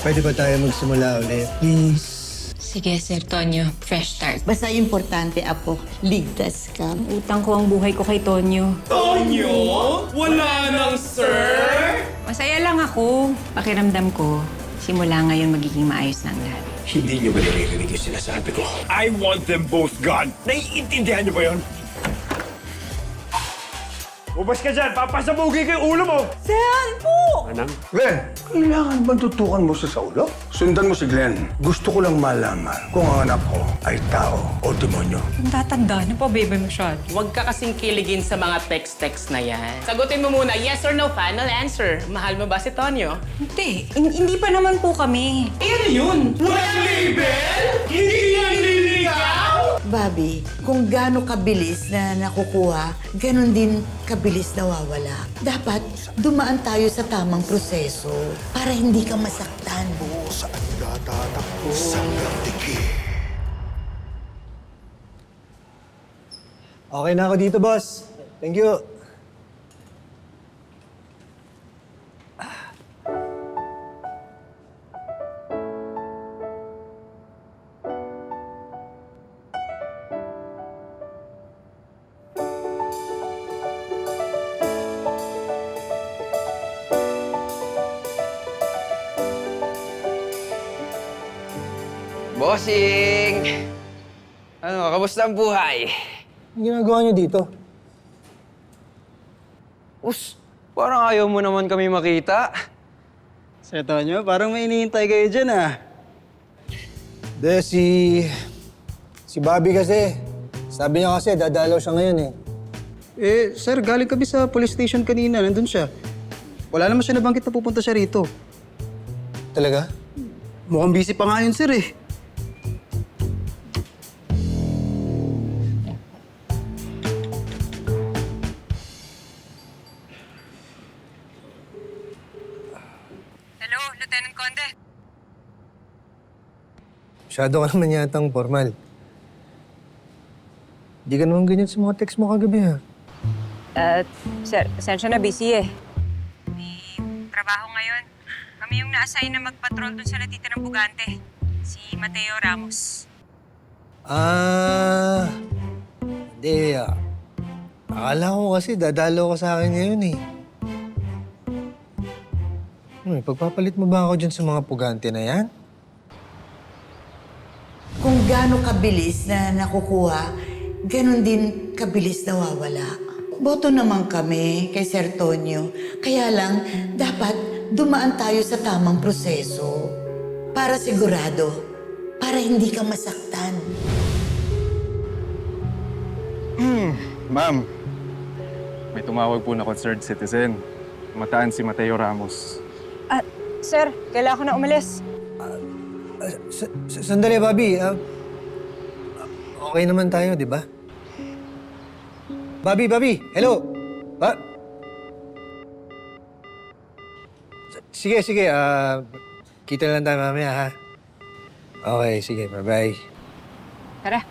Pwede ba tayo magsimula ulit, please? Sige, Sir Tonyo. Fresh start. Basta importante, Apo, ligtas ka. Utang ko ang buhay ko kay Tonyo. Tonyo? Wala nang sir? Masaya lang ako. Pakiramdam ko, simula ngayon magiging maayos na ang lahat. Hindi niyo ba naririnig yung sinasabi ko? I want them both gone. Naiintindihan niyo ba yun? Ubas ka dyan, papasabugin ko yung ulo mo! Anang? Glenn, kailangan bang tutukan mo sa ulo? Sundan mo si Glenn. Gusto ko lang malaman kung ang anak ko ay tao o demonyo. Ang tatanda na pa, baby masyado. Huwag ka kasing kiligin sa mga text-text na yan. Sagutin mo muna, yes or no, final answer. Mahal mo ba si Tonyo? Hindi, hindi pa naman po kami. Ano yun? Walang label? Hindi yan nililigaw? Bobby, kung gaano kabilis na nakukuha, ganon din kabilis nawawala. Dapat dumaan tayo sa tamang proseso para hindi ka masaktan. Okay na ako dito, boss. Thank you. Bossing! Ano, kamusta ang buhay? Ang ginagawa niyo dito? Parang ayaw mo naman kami makita. Sir Tonyo, parang may hinihintay kayo dyan ah. De, si Bobby kasi. Sabi niya kasi, dadalaw siya ngayon eh. Sir, galing kami sa police station kanina. Nandun siya. Wala naman siya nabanggit na pupunta siya rito. Talaga? Mukhang busy pa nga yun, sir eh. Hello, Lieutenant Conde. Masyado ka naman yatang formal. Hindi ka naman ganyan sa mga text mo kagabi, ha? Sir, sensya na busy eh. May trabaho ngayon. Kami yung na-assign na mag-patrol dun sa natitirang bugante. Si Mateo Ramos. Hindi. Akala ko kasi dadalaw ka sa akin ngayon eh. Pagpapalit mo ba ako dyan sa mga pugante na yan? Kung gaano kabilis na nakukuha, ganon din kabilis nawawala. Boto naman kami kay Sir Tonyo. Kaya lang, dapat dumaan tayo sa tamang proseso. Para sigurado, para hindi ka masaktan. Ma'am, may tumawag po na concerned citizen. Mataan si Mateo Ramos. Sir, kailangan ko na umalis. Sandali, Bobby. Okay naman tayo, di ba? Bobby, hello? Sige. Kita lang tayo mamaya, ha? Okay, sige. Bye-bye. Tara.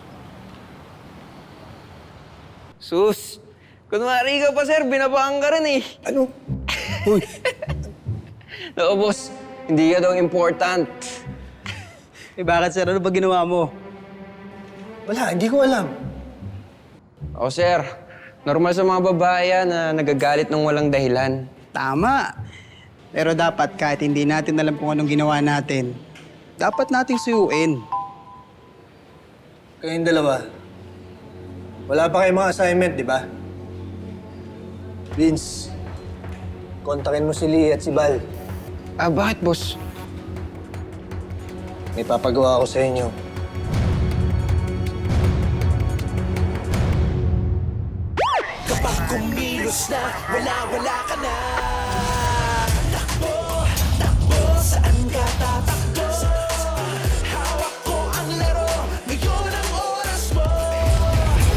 Sus! Kunwari ka pa, sir. Binabaan ka rin eh. Ano? Uy, Naku, boss. Hindi ka daw important. Bakit sir? Ano ba ginawa mo? wala. Hindi ko alam. O, sir. Normal sa mga babae yan na nagagalit ng walang dahilan. Tama. Pero dapat kahit hindi natin alam kung anong ginawa natin, dapat nating suyuin. Kayong dalawa, wala pa kayong mga assignment, di ba? Vince, kontakin mo si Lee at si Val. Bakit, boss? May papagawa ako sa inyo. Kapag kumilos na, wala ka na. Takbo, saan ka tatakbo? Hawak ko ang laro, ngayon ang oras mo.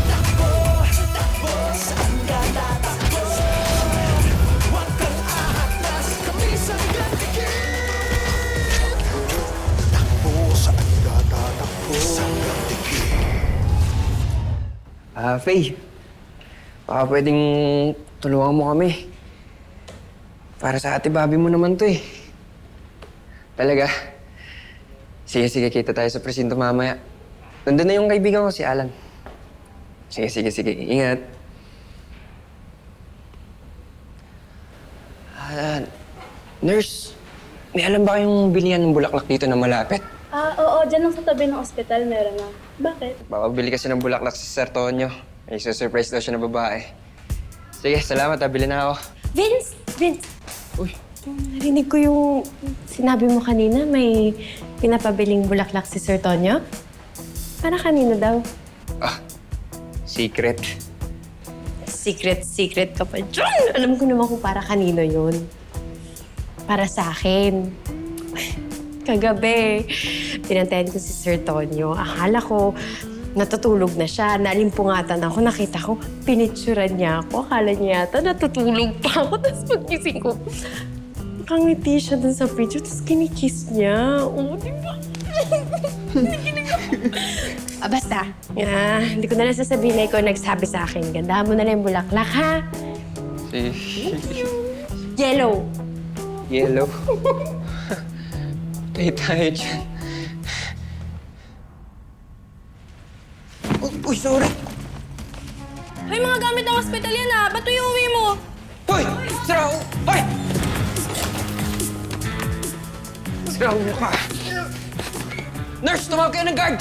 Takbo, saan ka tatakbo? Huwag kang ahatras, kami sa gantigin. Takbo, saan ka tatakbo? Faye. Baka pwedeng tulungan mo kami. Para sa ate Bobby mo naman to eh. Talaga? Sige, kita tayo sa presinto mamaya. Nandun na yung kaibigan ko, si Alan. Sige. Ingat. Nurse, may alam ba kayong bilihan ng bulaklak dito na malapit? Oo, dyan lang sa tabi ng ospital meron na. Bakit? Babili kasi ng bulaklak si Sir Tonyo. May surprise daw siya na babae. Sige, salamat. Bili na ako. Vince! Uy. Narinig ko yung sinabi mo kanina, may pinapabiling bulaklak si Sir Tonyo. Para kanino daw? Secret. Secret ka pa dyan! Alam ko naman kung para kanino yun. Para sa akin. Kagabi, pinantayan ko si Sir Tonyo. Akala ko natutulog na siya. Nalimpungatan ako. Nakita ko, pinitsuran niya ako. Akala niya yata natutulog pa ako. Tapos pagkising ko, nakangiti siya dun sa picture. Tapos kinikiss niya. Oo, di ba? Basta. Hindi ko na lang sasabihin na ikaw nagsabi sa akin. Gandahan mo na lang yung bulaklak, ha? Yellow. Yellow. Tayo dyan. Uy, sorry. Hoy, mga gamit ng ospital yan, ha? Ba't iuwi mo? Hoy! Sira! Hoy! Sira mo ka. Nurse, tumawag kayo ng guard!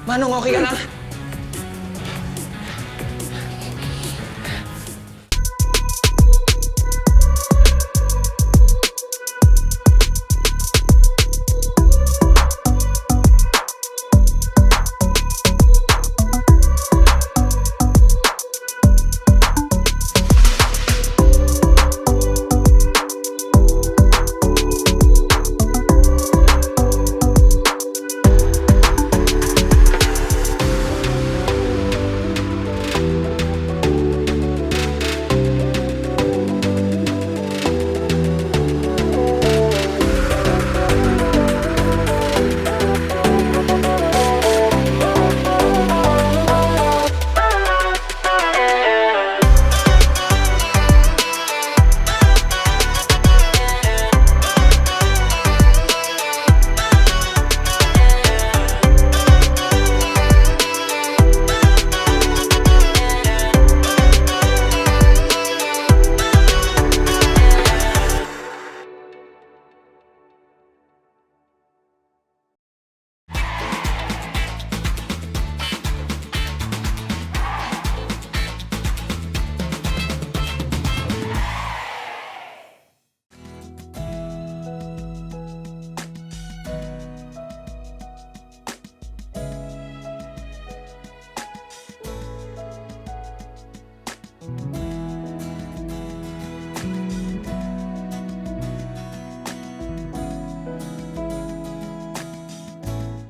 Manong, okay ka lang?